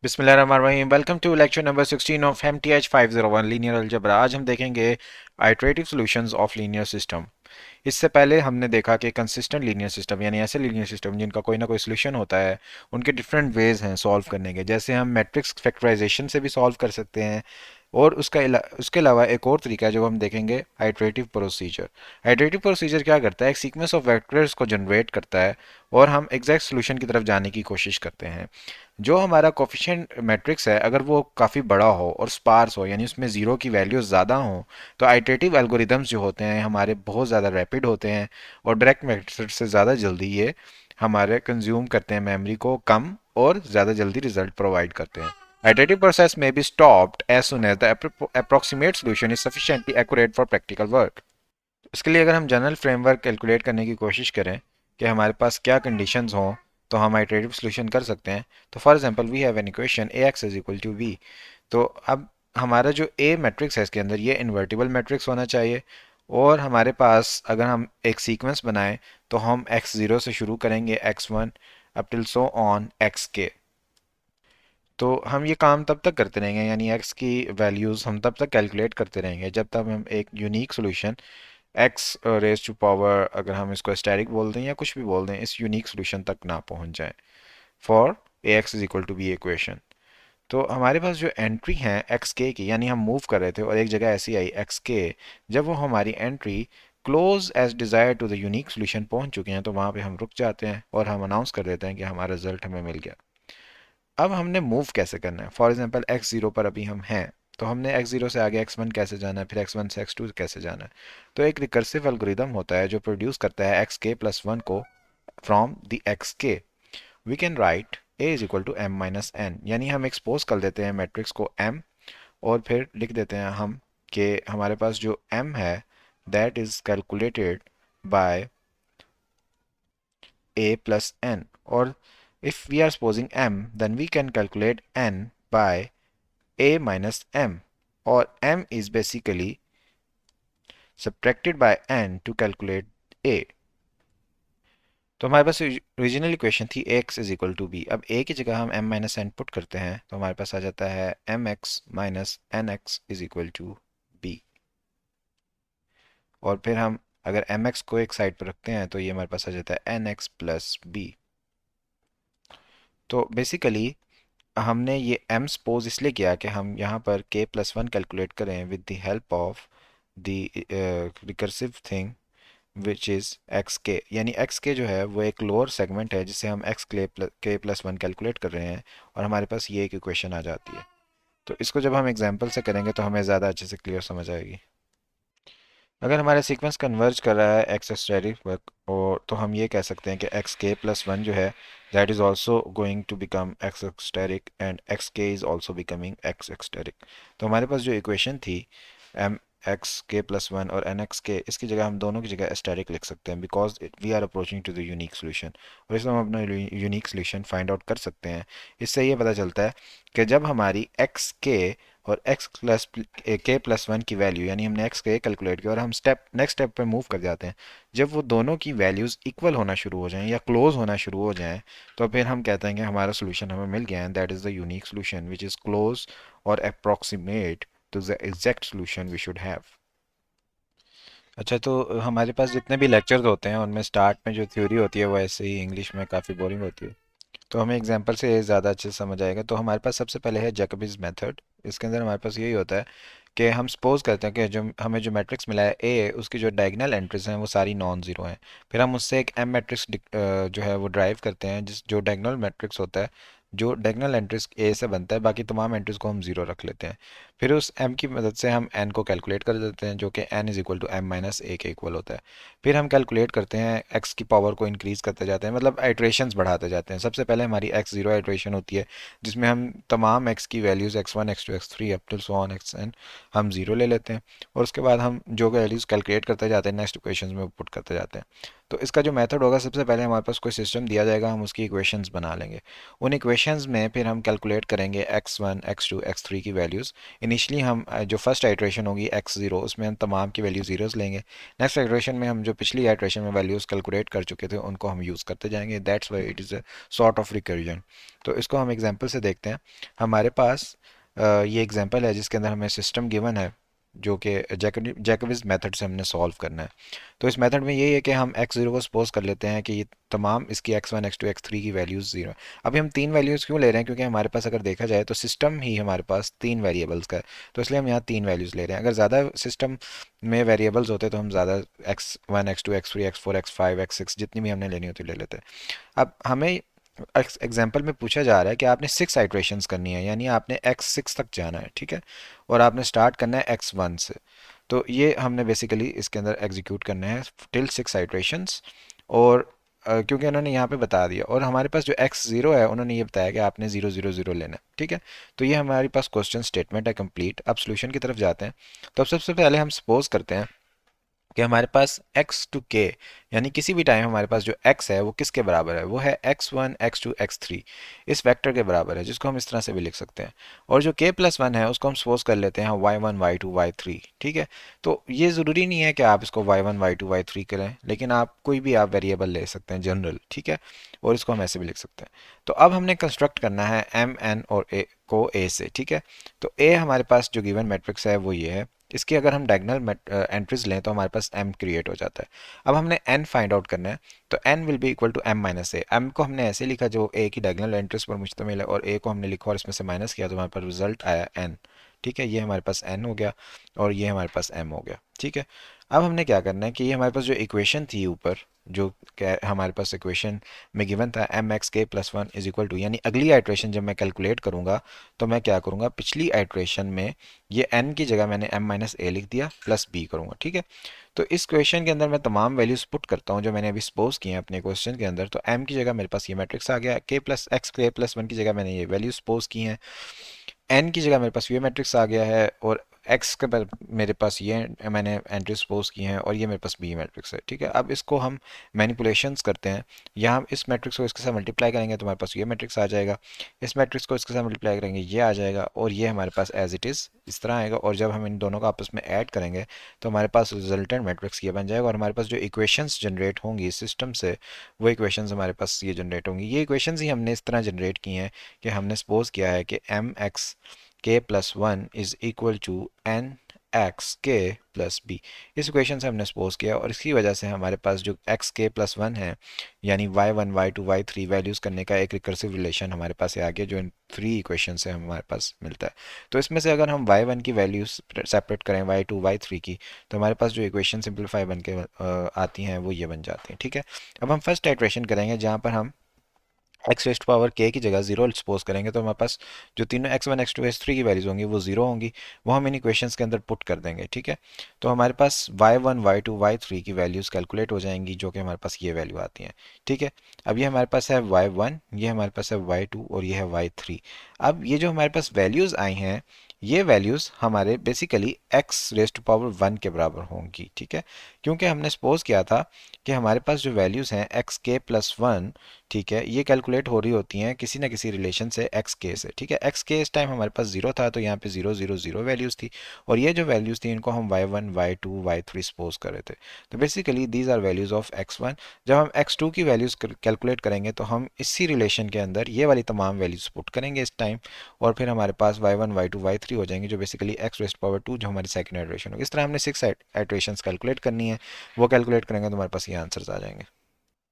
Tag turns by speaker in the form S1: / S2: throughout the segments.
S1: बिस्मिल्लाहिर्रहमानिर्रहीम। Welcome to lecture number 16 of MTH 501 linear algebra. आज हम देखेंगे iterative solutions of linear system. इससे पहले हमने देखा कि कंसिस्टेंट लीनियर सिस्टम यानी ऐसे लीनियर सिस्टम जिनका कोई ना कोई सोल्यूशन होता है, उनके डिफरेंट वेज हैं सॉल्व करने के। जैसे हम मैट्रिक्स फैक्टराइजेशन से भी सॉल्व कर सकते हैं, और उसके अलावा एक और तरीका है जो हम देखेंगे, आइटरेटिव प्रोसीजर। आइटरेटिव प्रोसीजर क्या करता है? एक सीक्वेंस ऑफ वेक्टर्स को जनरेट करता है और हम एग्जैक्ट सोल्यूशन की तरफ जाने की कोशिश करते हैं। जो हमारा कोफिशिएंट मैट्रिक्स है, अगर वो काफ़ी बड़ा हो और स्पार्स हो, यानी उसमें ज़ीरो की वैल्यूज ज़्यादा हो, तो आइटरेटिव एल्गोरिदम्स जो होते हैं हमारे बहुत ज़्यादा रैपिड होते हैं और डायरेक्ट मेथड से ज़्यादा जल्दी ये हमारे कंज्यूम करते हैं मेमोरी को कम, और ज़्यादा जल्दी रिजल्ट प्रोवाइड करते हैं। Iterative process may be stopped as soon as the approximate solution is sufficiently accurate for practical work. इसके लिए अगर हम जनरल फ्रेमवर्क कैलकुलेट करने की कोशिश करें कि हमारे पास क्या कंडीशंस हों तो हम आइटरेटिव सॉल्यूशन कर सकते हैं। तो for example we have an equation A X is equal to B. तो अब हमारा जो ए मैट्रिक्स है इसके अंदर ये इन्वर्टिबल मैट्रिक्स होना चाहिए, और हमारे पास अगर हम एक सीक्वेंस बनाएं तो हम एक्स ज़ीरो से शुरू करेंगे, x one up till so on x के। तो हम ये काम तब तक करते रहेंगे, यानी x की वैल्यूज़ हम तब तक कैलकुलेट करते रहेंगे जब तक हम एक unique solution x raise to power, अगर हम इसको स्टैटिक बोल दें या कुछ भी बोल दें, इस यूनिक सोल्यूशन तक ना पहुंच जाए for A X is equal to B equation. तो हमारे पास जो एंट्री है एक्स के की, यानी हम मूव कर रहे थे और एक जगह ऐसी आई एक्स के, जब वो हमारी entry close as desire to the unique solution पहुंच चुके हैं तो वहाँ पे हम रुक जाते हैं और हम अनाउंस कर देते हैं कि हमारा रिजल्ट हमें मिल गया। अब हमने मूव कैसे करना है? फॉर एग्जांपल एक्स ज़ीरो पर अभी हम हैं, तो हमने एक्स ज़ीरो से आगे एक्स वन कैसे जाना है, फिर एक्स वन से एक्स टू कैसे जाना है। तो एक रिकर्सिव एल्गोरिदम होता है जो प्रोड्यूस करता है एक्स के प्लस वन को फ्रॉम द एक्स के। We can write A is equal to M minus N, यानी हम एक्सपोज कर देते हैं मैट्रिक्स को एम, और फिर लिख देते हैं हम कि हमारे पास जो एम है that is calculated by a plus n, or if we are supposing m, then we can calculate n by a minus m, or m is basically subtracted by n to calculate a। तो हमारे पास original equation थी x is equal to B. अब a की जगह हम m minus N put करते हैं तो हमारे पास आ जाता है M X minus N X is equal to B. और फिर हम अगर एम एक्स को एक साइड पर रखते हैं तो ये हमारे पास आ जाता है एन एक्स प्लस बी। तो बेसिकली हमने ये m सपोज इसलिए किया कि हम यहाँ पर k प्लस वन कैलकुलेट करें with the help of the recursive thing which is x के, यानी एक्स के जो है वो एक लोअर सेगमेंट है जिसे हम एक्स के प्लस वन कैलकुलेट कर रहे हैं, और हमारे पास ये एक इक्वेशन आ जाती है। तो इसको जब हम एग्जाम्पल से करेंगे तो हमें ज़्यादा अच्छे से क्लियर समझ आएगी। अगर हमारा सीक्वेंस कन्वर्ज कर रहा है एक्स स्टैटिक वर्क, और तो हम ये कह सकते हैं कि एक्स के प्लस वन जो है that is also going to become X static, and X K is also becoming X static. तो हमारे पास जो इक्वेशन थी एम एक्स के प्लस वन और एन एक्स के, इसकी जगह हम दोनों की जगह स्टैटिक लिख सकते हैं because we are approaching to the unique solution, और इसमें हम अपना यूनिक सोल्यूशन फाइंड आउट कर सकते हैं। इससे ये पता चलता है कि जब हमारी एक्स के और x प्लस के प्लस वन की वैल्यू, यानी हमने x के कैलकुलेट किया और हम नेक्स्ट स्टेप पे मूव कर जाते हैं, जब वो दोनों की वैल्यूज़ इक्वल होना शुरू हो जाएं या क्लोज होना शुरू हो जाएं, तो फिर हम कहते हैं कि हमारा सोल्यूशन हमें मिल गया है, that is the unique solution which is close और approximate to the exact solution we should have. अच्छा, तो हमारे पास जितने भी लेक्चर्स होते हैं उनमें स्टार्ट में जो थ्योरी होती है वो ऐसे ही इंग्लिश में काफ़ी बोरिंग होती है, तो हमें एग्जांपल से ज़्यादा अच्छे से समझ आएगा। तो हमारे पास सबसे पहले है जैकबीज मेथड। इसके अंदर हमारे पास यही होता है कि हम सपोज करते हैं कि जो हमें जो मैट्रिक्स मिला है ए, उसकी जो डायगोनल एंट्रीज हैं वो सारी नॉन जीरो हैं। फिर हम उससे एक एम मैट्रिक्स जो है वो ड्राइव करते हैं, जिस जो डायगोनल मैट्रिक्स होता है, जो डायगोनल एंट्रीज ए से बनता है, बाकी तमाम एंट्रीज को हम जीरो रख लेते हैं। फिर उस एम की मदद से हम एन को कैलकुलेट कर देते हैं जो कि N is equal to M minus A K equal होता है। फिर हम कैलकुलेट करते हैं एक्स की पावर को इंक्रीज करते जाते हैं, मतलब आइट्रेशंस बढ़ाते जाते हैं। सबसे पहले हमारी एक्स जीरो आइट्रेशन होती है जिसमें हम तमाम एक्स की values x one x two x three up to so on x n हम जीरो ले लेते हैं, और उसके बाद हम जो वैल्यूज़ कैलकुलेट करते जाते हैं नेक्स्ट इक्वेशंस में पुट करते जाते हैं। तो इसका जो मेथड होगा, सबसे पहले हमारे पास कोई सिस्टम दिया जाएगा, हम उसकी इक्वेशंस बना लेंगे। उन इक्वेशंस में फिर हम कैलकुलेट करेंगे x one x two x three की वैल्यूज़ इनिशियली हम जो फर्स्ट आइट्रेशन होगी x0 उसमें हम तमाम की वैल्यू ज़ीरोज़ लेंगे। नेक्स्ट आइट्रेशन में हम जो पिछली आइट्रेशन में वैल्यूज़ कैलकुलेट कर चुके थे उनको हम यूज़ करते जाएंगे। That's why it is a sort of recursion. तो इसको हम एग्जांपल से देखते हैं। हमारे पास ये एग्जांपल है जिसके अंदर हमें सिस्टम गिवन है जो कि जैकोबिज मेथड से हमने सॉल्व करना है। तो इस मेथड में यही है कि हम x0 को सपोज कर लेते हैं कि ये तमाम इसकी x1 x2 x3 की वैल्यूज़ ज़ीरो। अभी हम तीन वैल्यूज़ क्यों ले रहे हैं, क्योंकि हमारे पास अगर देखा जाए तो सिस्टम ही हमारे पास तीन वेरिएबल्स का है, तो इसलिए हम यहाँ तीन वैल्यूज़ ले रहे हैं। अगर ज़्यादा सिस्टम में वेरिएबल्स होते तो हम ज़्यादा x1 x2 x3 x4 x5 x6 जितनी भी हमने लेनी होती ले लेते। अब हमें एग्जाम्पल में पूछा जा रहा है कि आपने सिक्स आइट्रेशंस करनी है, यानी आपने x6 तक जाना है, ठीक है, और आपने स्टार्ट करना है x1 से। तो ये हमने बेसिकली इसके अंदर एग्जीक्यूट करना है टिल सिक्स आइट्रेशंस। और क्योंकि उन्होंने यहाँ पे बता दिया और हमारे पास जो x0 है उन्होंने ये बताया कि आपने 0 0 0 लेना है, ठीक है। तो ये हमारे पास क्वेश्चन स्टेटमेंट है कंप्लीट। अब सोल्यूशन की तरफ जाते हैं। तो अब सबसे पहले हम सपोज करते हैं कि हमारे पास x टू k यानी किसी भी टाइम हमारे पास जो x है वो किसके बराबर है, वो है x1 x2 x3 इस वेक्टर के बराबर है, जिसको हम इस तरह से भी लिख सकते हैं। और जो k+1 है उसको हम सपोज कर लेते हैं y1 y2 y3, ठीक है। तो ये ज़रूरी नहीं है कि आप इसको y1 y2 y3 करें, लेकिन आप कोई भी आप वेरिएबल ले सकते हैं जनरल, ठीक है, और इसको हम ऐसे भी लिख सकते हैं। तो अब हमने कंस्ट्रक्ट करना है m n और a को a से, ठीक है। तो a हमारे पास जो गिवन मैट्रिक्स है वो ये है। इसकी अगर हम डायगोनल एंट्रीज लें तो हमारे पास m क्रिएट हो जाता है। अब हमने n फाइंड आउट करना है, तो n will be equal to m minus a. m को हमने ऐसे लिखा जो a की डायगोनल एंट्रीज पर मुश्तमिल है, और a को हमने लिखा और इसमें से माइनस किया तो हमारे पास रिजल्ट आया n, ठीक है। ये हमारे पास n हो गया और ये हमारे पास m हो गया, ठीक है। अब हमने क्या करना है कि ये हमारे पास जो इक्वेशन थी ऊपर, जो क्या हमारे पास इक्वेशन में गिवन था m(x k+1) is equal to, यानी अगली आइट्रेशन जब मैं कैलकुलेट करूंगा तो मैं क्या करूंगा, पिछली आइट्रेशन में ये n की जगह मैंने m माइनस ए लिख दिया प्लस b करूंगा, ठीक है। तो इस क्वेश्चन के अंदर मैं तमाम वैल्यूज पुट करता हूँ जो मैंने अभी सपोज किए हैं अपने क्वेश्चन के अंदर। तो m की जगह मेरे पास ये मैट्रिक्स आ गया, k+1 की जगह मैंने ये वैल्यू सपोज की हैं, एन की जगह मेरे पास ये मैट्रिक्स आ गया है, और एक्स के पर मेरे पास ये मैंने एंट्री सपोज की हैं, और ये मेरे पास बी मैट्रिक्स है, ठीक है। अब इसको हम मैनिपुलेशंस करते हैं। यहाँ हम इस मैट्रिक्स को इसके साथ मल्टीप्लाई करेंगे तो हमारे पास ये मैट्रिक्स आ जाएगा, इस मैट्रिक्स को इसके साथ मल्टीप्लाई करेंगे ये आ जाएगा, और ये हमारे पास एज इट इज़ इस तरह आएगा। और जब हम इन दोनों को आपस में ऐड करेंगे तो हमारे पास रिजल्टेंट मैट्रिक्स ये बन जाएगा, और हमारे पास जो इक्वेशंस जनरेट होंगी सिस्टम से वो इक्वेशंस हमारे पास ये जनरेट होंगी। ये इक्वेशंस ही हमने इस तरह जनरेट की हैं कि हमने सपोज किया है कि m(x)k+1 is equal to n(x)k+b। इस इक्वेशन से हमने सपोज किया, और इसकी वजह से हमारे पास जो x(k+1) है यानी y1 y2 y3 वैल्यूज़ करने का एक रिकर्सिव रिलेशन हमारे पास आ गया जो इन थ्री इक्वेशन से हमारे पास मिलता है। तो इसमें से अगर हम y1 की वैल्यूज सेपरेट करें y2 y3 की, तो हमारे पास जो इक्वेशन सिंप्लीफाई बन के आती हैं वो ये बन जाती हैं, ठीक है। अब हम फर्स्ट इटरेशन करेंगे जहाँ पर हम एक्स रेस्ट पावर के की जगह जीरो सपोज करेंगे, तो हमारे पास जो तीनों x1 x2 x3 की वैल्यूज होंगी वो जीरो होंगी, वो हम इन इक्वेशंस के अंदर पुट कर देंगे, ठीक है। तो हमारे पास y1 y2 y3 की वैल्यूज कैलकुलेट हो जाएंगी जो कि हमारे पास ये वैल्यू आती हैं, ठीक है। अब ये हमारे पास है y1, ये हमारे पास है y2 और ये है y3। अब ये जो हमारे पास वैल्यूज आई हैं ये वैल्यूज हमारे बेसिकली x रेस्ट पावर 1 के बराबर होंगी, ठीक है। क्योंकि हमने सपोज किया था कि हमारे पास जो वैल्यूज हैं x(k+1), ठीक है, ये कैलकुलेट हो रही होती हैं किसी ना किसी रिलेशन से एक्स के से, ठीक है। एक्स के इस टाइम हमारे पास जीरो था तो यहाँ पे 0 0 0 वैल्यूज़ थी, और ये जो वैल्यूज़ थी इनको हम y1 y2 y3 सपोज कर रहे थे। तो basically these are values of x1। जब हम x2 की वैल्यूज़ कैलकुलेट करेंगे तो हम इसी रिलेशन के अंदर ये वाली तमाम वैल्यूज़ पुट करेंगे इस टाइम, और फिर हमारे पास y1 y2 y3 हो जाएंगे जो बेसिकली x रेस्ट पावर 2 जो हमारी सेकंड आइट्रेशन होगी। इस तरह हमने सिक्स आइट्रेशंस कैलकुलेट करनी है, वो कैलकुलेट करेंगे तो हमारे पास ये आंसर्स आ जाएंगे।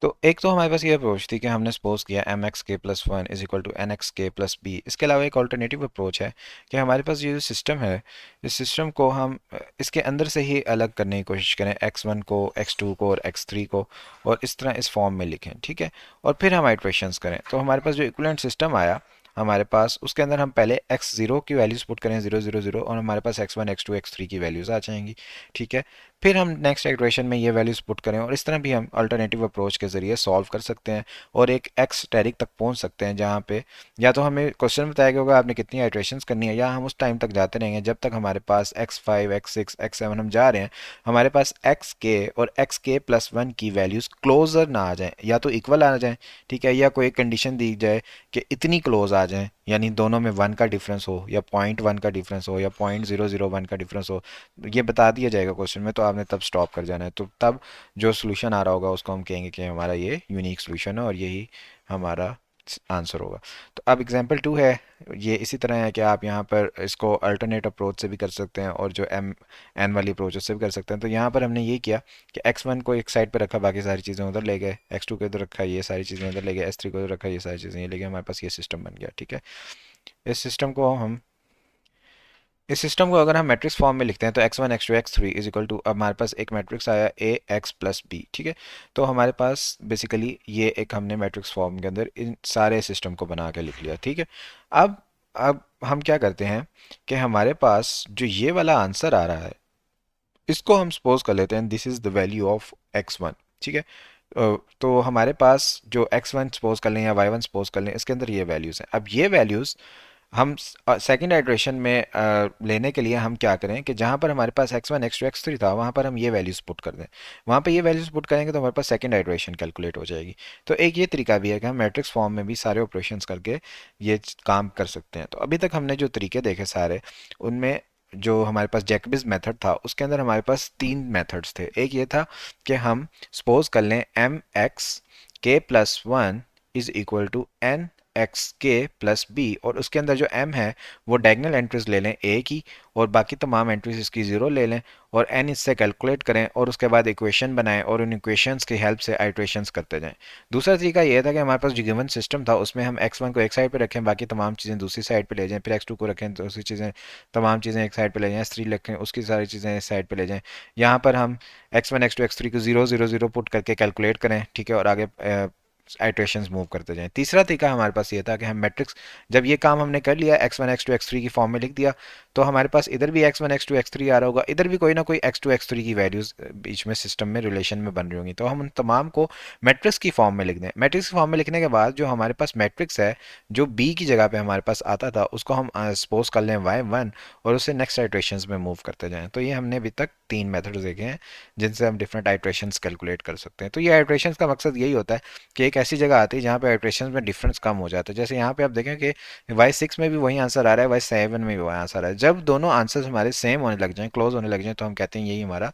S1: तो एक तो हमारे पास ये अप्रोच थी कि हमने सपोज किया m(x)k+1 is equal to n(x)k+b। इसके अलावा एक ऑल्टरनेटिव अप्रोच है कि हमारे पास ये जो सिस्टम है इस सिस्टम को हम इसके अंदर से ही अलग करने की कोशिश करें, x1 को x2 को और x3 को, और इस तरह इस फॉर्म में लिखें, ठीक है। और फिर हम आइट्रेशंस करें तो हमारे पास जो इक्विवेलेंट सिस्टम आया हमारे पास उसके अंदर हम पहले x0 की वैल्यूज़ पुट करें 0 0 0, और हमारे पास x1 x2 x3 की वैल्यूज़ आ जाएंगी, ठीक है। फिर हम नेक्स्ट इटरेशन में ये वैल्यूज़ पुट करें, और इस तरह भी हम अल्टरनेटिव अप्रोच के ज़रिए सॉल्व कर सकते हैं और एक एक्स टैरिक तक पहुंच सकते हैं जहाँ पे या तो हमें क्वेश्चन बताया गया होगा आपने कितनी आइट्रेशंस करनी है, या हम उस टाइम तक जाते रहेंगे जब तक हमारे पास x5 x6 x7 हम जा रहे हैं हमारे पास x और x(k+1) की वैल्यूज़ क्लोजर ना आ जाएं, या तो इक्वल आ जाएं, ठीक है, या कोई कंडीशन दी जाए कि इतनी क्लोज आ जाएं यानी दोनों में 1 का डिफरेंस हो या 0.1 का डिफरेंस हो या 0.001 का डिफरेंस हो, ये बता दिया जाएगा क्वेश्चन में, तो आपने तब स्टॉप कर जाना है। तो तब जो सोल्यूशन आ रहा होगा उसको हम कहेंगे कि हमारा ये यूनिक सोल्यूशन है और यही हमारा आंसर होगा। तो अब एग्जांपल 2 है, ये इसी तरह है कि आप यहाँ पर इसको अल्टरनेट अप्रोच से भी कर सकते हैं और जो एम एन वाली अप्रोच उससे भी कर सकते हैं। तो यहाँ पर हमने ये किया कि x1 को एक साइड पे रखा, बाकी सारी चीज़ें उधर ले गए, x2 को इधर रखा, ये सारी चीज़ें इधर ले गए, s3 को इधर रखा, ये सारी चीज़ें ये ले गए, हमारे पास ये सिस्टम बन गया। ठीक है, इस सिस्टम को हम इस सिस्टम को अगर हम मैट्रिक्स फॉर्म में लिखते हैं तो x1 x2 x3 is equal to, अब हमारे पास एक मैट्रिक्स आया a x प्लस b। ठीक है, तो हमारे पास बेसिकली ये एक हमने मैट्रिक्स फॉर्म के अंदर इन सारे सिस्टम को बना के लिख लिया। ठीक है, अब अब हम क्या करते हैं कि हमारे पास जो ये वाला आंसर आ रहा है इसको हम सपोज कर लेते हैं this is the value of x1। ठीक है, तो हमारे पास जो x1 सपोज कर लें या y1 सपोज कर लें, इसके अंदर ये वैल्यूज़ हैं। अब ये वैल्यूज़ हम सेकंड आइट्रेशन में लेने के लिए हम क्या करें कि जहाँ पर हमारे पास x1 x2 x3 था वहाँ पर हम ये वैल्यूज़ पुट कर दें। वहाँ पे ये वैल्यूज़ पुट करेंगे तो हमारे पास सेकंड आइट्रेशन कैलकुलेट हो जाएगी। तो एक ये तरीका भी है कि हम मैट्रिक्स फॉर्म में भी सारे ऑपरेशंस करके ये काम कर सकते हैं। तो अभी तक हमने जो तरीके देखे सारे, उनमें जो हमारे पास जैकबिज मेथड था उसके अंदर हमारे पास 3 मेथड्स थे। एक ये था कि हम सपोज कर लें एम एक्स के plus one is equal to n x के प्लस बी, और उसके अंदर जो m है वो डायगनल एंट्रीज ले लें a की और बाकी तमाम एंट्रीज इसकी ज़ीरो ले लें और n इससे कैलकुलेट करें और उसके बाद इक्वेशन बनाएं और उन इक्वेशंस की हेल्प से आइट्रेशंस करते जाएं। दूसरा तरीका ये था कि हमारे पास जो गिवन सिस्टम था उसमें हम x1 को एक साइड पे रखें, बाकी तमाम चीज़ें दूसरी साइड पे ले जाएं, फिर x2 को रखें, दूसरी चीज़ें तमाम चीज़ें एक साइड पे ले जाएं, s3 रखें, उसकी सारी चीज़ें इस साइड पे ले जाएं। यहाँ पर हम x1 x2 x3 को 0 0 0 पुट करके कैलकुलेट करें। ठीक है, और आगे आइट्रेशंस मूव करते जाएं। तीसरा तरीका हमारे पास ये था कि हम मैट्रिक्स, जब ये काम हमने कर लिया x1 x2 x3 की फॉर्म में लिख दिया, तो हमारे पास इधर भी x1 x2 x3 आ रहा होगा, इधर भी कोई ना कोई x2 x3 की वैल्यूज बीच में सिस्टम में रिलेशन में बन रही होंगी, तो हम उन तमाम को मैट्रिक्स की फॉर्म में लिख दें। मैट्रिक्स की फॉर्म में लिखने के बाद जो हमारे पास मैट्रिक्स है जो b की जगह पे हमारे पास आता था उसको हम सपोज कर लें y1 और उससे नेक्स्ट आइट्रेशंस में मूव करते जाएं। तो ये हमने अभी तक 3 मेथड्स देखे हैं जिनसे हम डिफरेंट आइट्रेशंस कैलकुलेट कर सकते हैं। तो ये आइट्रेशंस का मकसद यही होता है कि एक ऐसी जगह आती है जहाँ पे आइट्रेशन में डिफरेंस कम हो जाता है। जैसे यहाँ पे आप देखें कि y6 में भी वही आंसर आ रहा है, y7 में भी वही आंसर आ रहा है। जब दोनों आंसर्स हमारे सेम होने लग जाएं, क्लोज होने लग जाएं, तो हम कहते हैं यही हमारा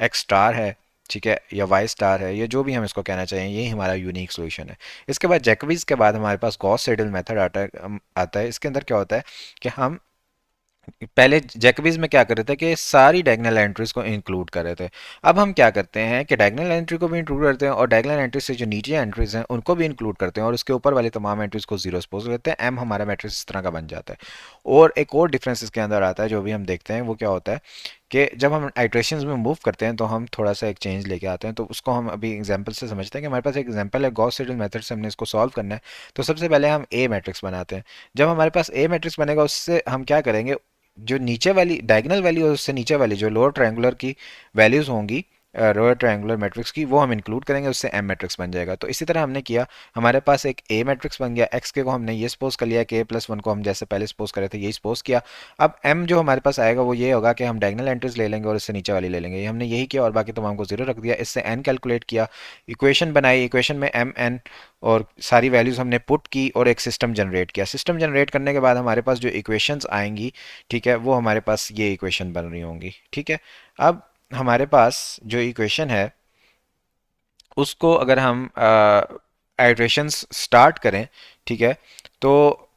S1: x स्टार है। ठीक है, या वाई स्टार है, या जो भी हम इसको कहना चाहिए, यही हमारा यूनिक सोल्यूशन है। इसके बाद जैकोबीज के बाद हमारे पास गॉस सेडल मेथड आता है। इसके अंदर क्या होता है कि हम पहले जैकबीज में क्या कर रहे थे कि सारी डायगोनल एंट्रीज को इंक्लूड कर रहे थे। अब हम क्या करते हैं कि डायगोनल एंट्री को भी इंक्लूड करते हैं और डायगोनल एंट्रीज से जो नीचे एंट्रीज हैं उनको भी इंक्लूड करते हैं और उसके ऊपर वाली तमाम एंट्रीज को जीरो सपोज करते हैं। एम हमारा मैट्रिक्स इस तरह का बन जाता है। और एक और डिफरेंस इसके अंदर आता है जो भी हम देखते हैं, वो क्या होता है कि जब हम आइट्रेशंस में मूव करते हैं तो हम थोड़ा सा एक चेंज लेके आते हैं। तो उसको हम अभी एग्जांपल से समझते हैं कि हमारे पास एक एग्जांपल है, गॉस सीडल मेथड से हमने इसको सॉल्व करना है। तो सबसे पहले हम ए मैट्रिक्स बनाते हैं। जब हमारे पास ए मैट्रिक्स बनेगा उससे हम क्या करेंगे, जो नीचे वाली डायगोनल वैल्यू है उससे नीचे वाली जो लोअर ट्रायंगुलर की वैल्यूज होंगी, लोअर ट्रायंगुलर मैट्रिक्स की, वो हम इंक्लूड करेंगे, उससे एम मैट्रिक्स बन जाएगा। तो इसी तरह हमने किया, हमारे पास एक ए मैट्रिक्स बन गया। एक्स के को हमने ये सपोज कर लिया, के प्लस वन को हम जैसे पहले सपोज करे थे यही सपोज किया। अब एम जो हमारे पास आएगा वो ये होगा कि हम डायगोनल एंट्रीज ले लेंगे और इससे नीचे वाली ले लेंगे। ये हमने यही किया और बाकी तमाम को जीरो रख दिया। इससे एन कैलकुलेट किया, इक्वेशन बनाई, इक्वेशन में एम एन और सारी वैल्यूज हमने पुट की और एक सिस्टम जनरेट किया। सिस्टम जनरेट करने के बाद हमारे पास जो इक्वेशंस आएंगी, ठीक है, वो हमारे पास ये इक्वेशन बन रही होंगी। ठीक है, अब हमारे पास जो इक्वेशन है उसको अगर हम आइट्रेशंस स्टार्ट करें, ठीक है, तो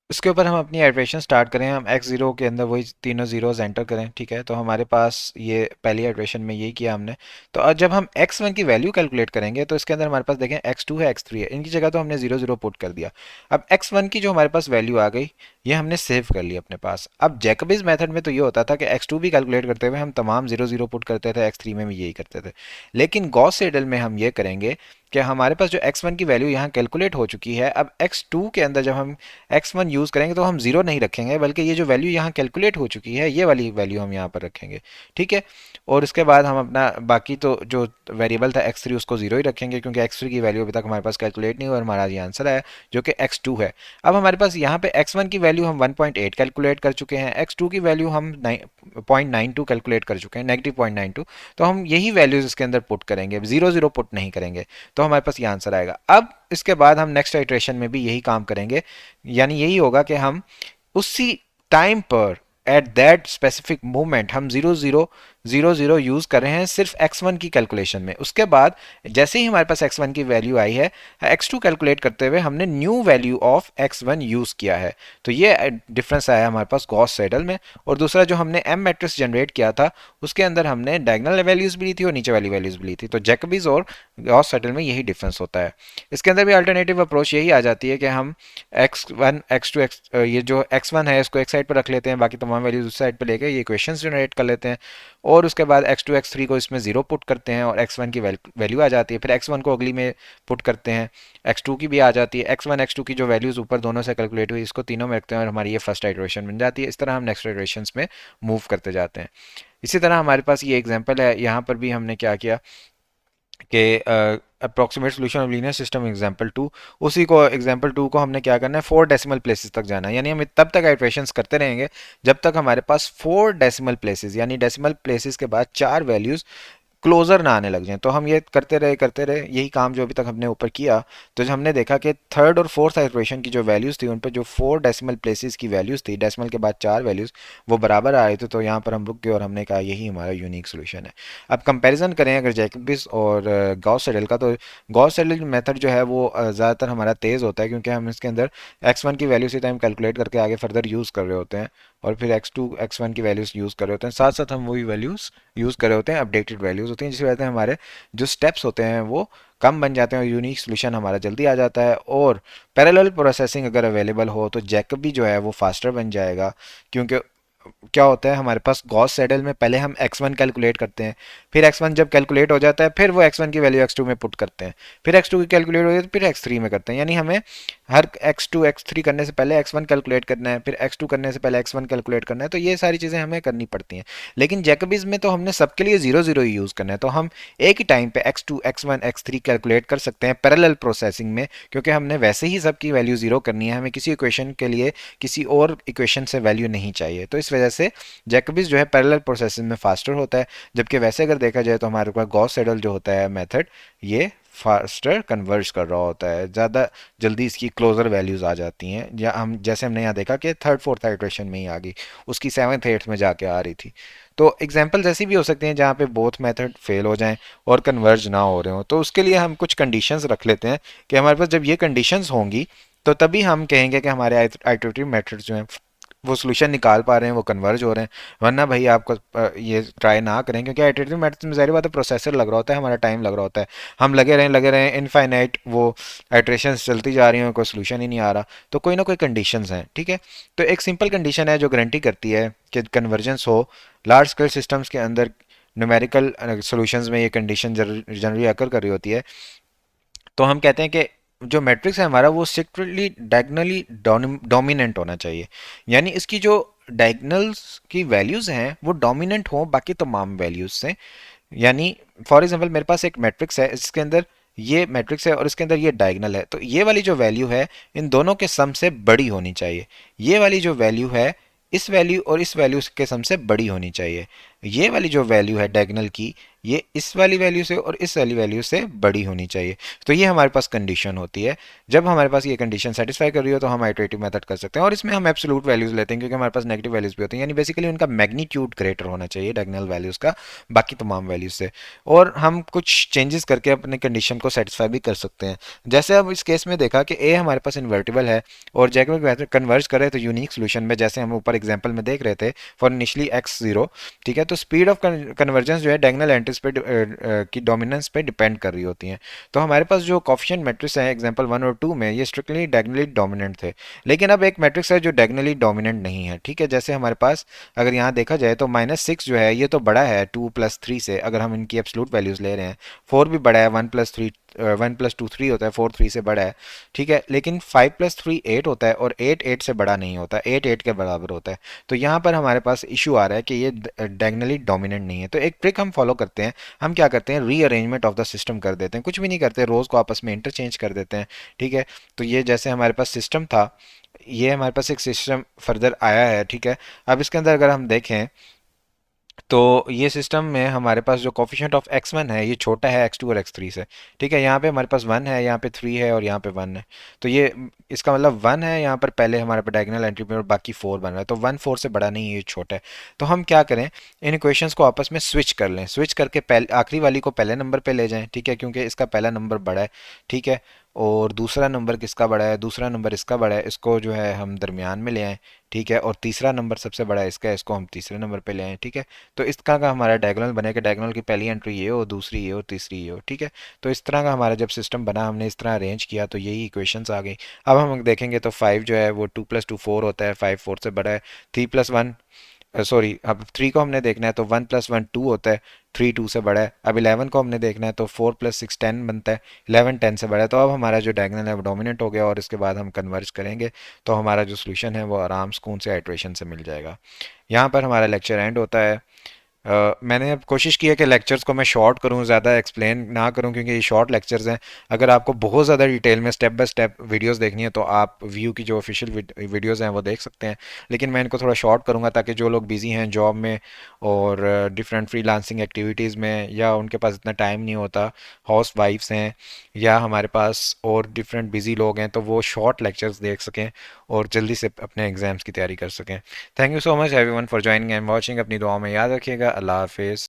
S1: उसके ऊपर हम अपनी आइट्रेशन स्टार्ट करें, हम x0 के अंदर वही तीनों जीरोस एंटर करें। ठीक है, तो हमारे पास ये पहली आइट्रेशन में यही किया हमने। तो अब जब हम x1 की वैल्यू कैलकुलेट करेंगे तो इसके अंदर हमारे पास देखें x2 है, x3 है, इनकी जगह तो हमने 0 0 पुट कर दिया। अब x1 की जो हमारे पास वैल्यू आ गई ये हमने सेव कर ली अपने पास। अब जैकबिज मेथड में तो ये होता था कि x2 भी कैलकुलेट करते हुए हम तमाम 0 0 पुट करते थे, x3 में भी यही करते थे। लेकिन गॉस सेडल में हम ये करेंगे कि हमारे पास जो x1 की वैल्यू यहाँ कैलकुलेट हो चुकी है, अब x2 के अंदर जब हम x1 यूज़ करेंगे तो हम जीरो नहीं रखेंगे, बल्कि ये जो वैल्यू यहाँ कैलकुलेट हो चुकी है ये वाली वैल्यू हम यहाँ पर रखेंगे। ठीक है, और उसके बाद हम अपना बाकी तो जो वेरिएबल था x3 उसको जीरो ही रखेंगे, क्योंकि x3 की वैल्यू अभी तक हमारे पास कैलकुलेट नहीं हुआ और हमारा ये आंसर आया जो कि x2 है। अब हमारे पास यहाँ पे x1 की वैल्यू हम 1.8 कैलकुलेट कर चुके हैं, x2 की वैल्यू हम 0.92 कैलकुलेट कर चुके हैं, -0.92। तो हम यही वैल्यूज इसके अंदर पुट करेंगे, 0 0 पुट नहीं करेंगे। तो हमारे पास ये आंसर आएगा। अब इसके बाद हम नेक्स्ट आइट्रेशन में भी यही काम करेंगे, यानी यही होगा कि हम उसी टाइम पर एट दैट स्पेसिफिक मोमेंट हम 0 0 0 0 यूज कर रहे हैं सिर्फ x1 की कैलकुलेशन में। उसके बाद जैसे ही हमारे पास x1 की वैल्यू आई है, x2 कैलकुलेट करते हुए हमने new value of x1 use किया है। तो ये डिफरेंस आया हमारे पास गॉस सेडल में। और दूसरा जो हमने m मैट्रिक्स जनरेट किया था उसके अंदर हमने डायगोनल वैल्यूज भी ली थी और नीचे वाली वैल्यूज भी ली थी। तो जैकबीज और गॉस सेडल में यही डिफरेंस होता है। इसके अंदर भी अल्टरनेटिव अप्रोच यही आ जाती है कि हम x1 x2 ये जो x1 है इसको एक साइड पर रख लेते हैं, बाकी तमाम वैल्यूज उस साइड पर लेके ये इक्वेशंस जनरेट कर लेते हैं, और उसके बाद x2 x3 को इसमें 0 पुट करते हैं और x1 की वैल्यू आ जाती है। फिर x1 को अगली में पुट करते हैं, x2 की भी आ जाती है, x1 x2 की जो वैल्यूज ऊपर दोनों से कैलकुलेट हुई इसको तीनों में रखते हैं और हमारी ये फर्स्ट आइटरेशन बन जाती है। इस तरह हम नेक्स्ट आइटरेशन में मूव करते जाते हैं। इसी तरह हमारे पास ये एग्जाम्पल है, यहाँ पर भी हमने क्या किया कि approximate solution of linear system example 2, उसी को एग्जांपल 2 को हमने क्या करना है 4 डेसिमल प्लेसेस तक जाना है। यानी हम तब तक आइट्रेशंस करते रहेंगे जब तक हमारे पास 4 डेसिमल प्लेसेस, यानी डेसिमल प्लेसेस के बाद 4 वैल्यूज क्लोजर ना आने लग जाएं। तो हम ये करते रहे यही काम जो अभी तक हमने ऊपर किया। तो जो हमने देखा कि थर्ड और फोर्थ आइट्रेशन की जो वैल्यूज़ थी उन पर जो 4 डेसिमल प्लेसेस की वैल्यूज़ थी, डेसिमल के बाद 4 वैल्यूज़ वो बराबर आए थे। तो यहाँ पर हम रुक गए और हमने कहा यही हमारा यूनिक सोल्यूशन है। अब कंपैरिजन करें अगर जैकबिस और गॉस सेडल का, तो गॉस सेडल मेथड जो है वो ज़्यादातर हमारा तेज़ होता है, क्योंकि हम इसके अंदर x1 की वैल्यू से टाइम कैलकुलेट करके आगे फर्दर यूज़ कर रहे होते हैं और फिर x2 x1 की वैल्यूज़ यूज़ कर रहे होते हैं, साथ साथ हम वही वैल्यूज़ यूज़ कर रहे होते हैं, अपडेटेड वैल्यूज़ होती हैं, जिसकी वजह से हमारे जो स्टेप्स होते हैं वो कम बन जाते हैं और यूनिक सोल्यूशन हमारा जल्दी आ जाता है। और पैरेलल प्रोसेसिंग अगर अवेलेबल हो तो जैकबी जो है वो फास्टर बन जाएगा, क्योंकि क्या होता है हमारे पास गॉस सेडल में पहले हम x1 कैलकुलेट करते हैं, फिर x1 जब कैलकुलेट हो जाता है फिर वो x1 की वैल्यू x2 में पुट करते हैं, फिर x2 की कैलकुलेट हो जाती है फिर x3 में करते हैं। यानी हमें हर x2 x3 करने से पहले x1 कैलकुलेट करना है, फिर x2 करने से पहले x1 कैलकुलेट करना है। तो ये सारी चीज़ें हमें करनी पड़ती हैं। लेकिन जैकबीज में तो हमने सबके लिए 0 0 ही यूज़ करना है, तो हम एक ही टाइम पे x2 x1 x3 कैलकुलेट कर सकते हैं पैरेलल प्रोसेसिंग में, क्योंकि हमने वैसे ही सबकी वैल्यू 0 करनी है, हमें किसी इक्वेशन के लिए किसी और इक्वेशन से वैल्यू नहीं चाहिए। तो इस वजह से जैकबीज जो है पैरेलल प्रोसेसिंग में फास्टर होता है, जबकि वैसे अगर देखा जाए तो हमारे पास गॉस सेडल जो होता है मेथड ये फास्टर कन्वर्ज कर रहा होता है, ज़्यादा जल्दी इसकी क्लोजर वैल्यूज़ आ जाती हैं। या हम जैसे हमने यहाँ देखा कि थर्ड फोर्थ आइट्रेशन में ही आ गई, उसकी सेवन्थ एट्थ में जाके आ रही थी। तो एग्जाम्पल्स ऐसी भी हो सकती हैं जहाँ पे बोथ मेथड फेल हो जाएं और कन्वर्ज ना हो रहे हो। तो उसके लिए हम कुछ कंडीशंस रख लेते हैं कि हमारे पास जब ये कंडीशंस होंगी तो तभी हम कहेंगे कि हमारे आइट्रेटिव मेथड्स जो हैं वो सोल्यूशन निकाल पा रहे हैं, वो कन्वर्ज हो रहे हैं। वरना भाई आपको ये ट्राई ना करें, क्योंकि आइटरेटिव मेथड्स में ज़ाहिर बात है प्रोसेसर लग रहा होता है, हमारा टाइम लग रहा होता है, हम लगे रहें इनफाइनाइट वो आइट्रेशंस चलती जा रही हैं, कोई सोल्यूशन ही नहीं आ रहा। तो कोई ना कोई कंडीशंस हैं, ठीक है। तो एक सिंपल कंडीशन है जो गारंटी करती है कि कन्वर्जेंस हो लार्ज स्केल सिस्टम्स के अंदर। न्यूमेरिकल सॉल्यूशंस में ये कंडीशन जनरली अकर कर रही होती है। तो हम कहते हैं कि जो मैट्रिक्स है हमारा वो स्ट्रिक्टली डायगनली डोमिनेंट होना चाहिए, यानी इसकी जो डायगनल्स की वैल्यूज़ हैं वो डोमिनेंट हो बाकी तमाम वैल्यूज़ से। यानी फॉर एग्जांपल मेरे पास एक मैट्रिक्स है, इसके अंदर ये मैट्रिक्स है और इसके अंदर ये डायगनल है, तो ये वाली जो वैल्यू है इन दोनों के सम से बड़ी होनी चाहिए। ये वाली जो वैल्यू है इस वैल्यू और इस वैल्यू के सम से बड़ी होनी चाहिए। ये वाली जो वैल्यू है डायगनल की ये इस वाली वैल्यू से और इस वाली वैल्यू से बड़ी होनी चाहिए। तो ये हमारे पास कंडीशन होती है। जब हमारे पास ये कंडीशन सेटिस्फाई कर रही हो तो हम आइटरेटिव मेथड कर सकते हैं, और इसमें हम एब्सोल्यूट वैल्यूज लेते हैं क्योंकि हमारे पास नेगेटिव वैल्यूज भी होती हैं, यानी बेसिकली उनका मैग्नीट्यूड ग्रेटर होना चाहिए डायगोनल वैल्यूज का बाकी तमाम वैल्यूज से। और हम कुछ चेंजेस करके अपने कंडीशन को सेटिस्फाई भी कर सकते हैं। जैसे अब इस केस में देखा कि ए हमारे पास इन्वर्टिबल है और जैकबिक मेथड कन्वर्ज करे तो यूनिक सोल्यूशन में, जैसे हम ऊपर एग्जाम्पल में देख रहे थे फॉर इनिशियली एक्स जीरो, ठीक है। तो स्पीड ऑफ कन्वर्जेंस जो है डायगोनल एंट्रीज पे की डोमिनेंस पे डिपेंड कर रही होती हैं। तो हमारे पास जो कॉफिशिएंट मैट्रिक्स है एग्जांपल 1 और 2 में ये स्ट्रिक्टली डायगोनली डोमिनेंट थे, लेकिन अब एक मैट्रिक्स है जो डायगोनली डोमिनेंट नहीं है, ठीक है। जैसे हमारे पास अगर यहाँ देखा जाए तो -6 जो है ये तो बड़ा है 2 + 3 से, अगर हम इनकी एब्सोल्यूट वैल्यूज ले रहे हैं। 4 भी बड़ा है, 1 + 2 3 होता है, 4 3 से बड़ा है, ठीक है। लेकिन 5 + 3 8 होता है और 8 8 से बड़ा नहीं होता, 8 8 के बराबर होता है। तो यहाँ पर हमारे पास इशू आ रहा है कि ये डायगोनली डोमिनेंट नहीं है। तो एक ट्रिक हम फॉलो करते हैं, हम क्या करते हैं रीअरेंजमेंट ऑफ द सिस्टम कर देते हैं, कुछ भी नहीं करते, रोज़ को आपस में इंटरचेंज कर देते हैं, ठीक है। तो ये जैसे हमारे पास सिस्टम था, ये हमारे पास एक सिस्टम फर्दर आया है, ठीक है। अब इसके अंदर अगर हम देखें तो ये सिस्टम में हमारे पास जो कोफिशिएंट ऑफ x1 है ये छोटा है x2 और x3 से। ठीक है, यहाँ पे हमारे पास 1 है, यहाँ पे 3 है और यहाँ पे 1 है। तो ये इसका मतलब 1 है यहाँ पर पहले हमारे पे डायगोनल एंट्री में, और बाकी 4 बन रहा है। तो 1 4 से बड़ा नहीं है, ये छोटा है। तो हम क्या करें, इन इक्वेशंस को आपस में स्विच कर लें। स्विच करके पहले आखिरी वाली को पहले नंबर पे ले जाएं, ठीक है, क्योंकि इसका पहला नंबर बड़ा है। ठीक है, और दूसरा नंबर किसका बड़ा है, दूसरा नंबर इसका बड़ा है, इसको जो है हम दरमियान में ले आएँ। ठीक है, और तीसरा नंबर सबसे बड़ा है इसका, इसको हम तीसरे नंबर पे ले आएँ। ठीक है, तो इस तरह का हमारा डायगोनल बनेगा। डायगोनल की पहली एंट्री ये हो, दूसरी ये हो, तीसरी ये हो। ठीक है, तो इस तरह का हमारा जब सिस्टम बना, हमने इस तरह अरेंज किया, तो यही इक्वेशंस आ गई। अब हम देखेंगे तो 5 जो है वो 2 + 2 4 होता है, 5 4 से बड़ा है। 3 + 1, सॉरी, अब 3 को हमने देखना है तो 1 + 1 2 होता है, 3 2 से बड़ा है। अब 11 को हमने देखना है तो 4 + 6 10 बनता है, 11 10 से बड़ा है। तो अब हमारा जो डायगोनल है वो डोमिनेंट हो गया, और इसके बाद हम कन्वर्ज करेंगे तो हमारा जो सोल्यूशन है वो आराम सुकून से आइट्रेशन से मिल जाएगा। यहाँ पर हमारा लेक्चर एंड होता है। मैंने अब कोशिश की है कि लेक्चर्स को मैं शॉर्ट करूं, ज़्यादा एक्सप्लेन ना करूं, क्योंकि ये शॉर्ट लेक्चर्स हैं। अगर आपको बहुत ज़्यादा डिटेल में स्टेप बाय स्टेप वीडियोस देखनी है तो आप व्यू की जो ऑफिशियल वीडियोस हैं वो देख सकते हैं। लेकिन मैं इनको थोड़ा शॉर्ट करूंगा ताकि जो लोग बिजी हैं जॉब में और डिफरेंट फ्रीलांसिंग एक्टिविटीज़ में, या उनके पास इतना टाइम नहीं होता, हाउस वाइफ्स हैं, या हमारे पास और डिफरेंट बिजी लोग हैं, तो वो शॉर्ट लेक्चर्स देख सकें और जल्दी से अपने एग्ज़ाम्स की तैयारी कर सकें। Thank you so much everyone for joining and watching. अपनी दुआओं में याद रखिएगा। अल्लाह हाफिज़।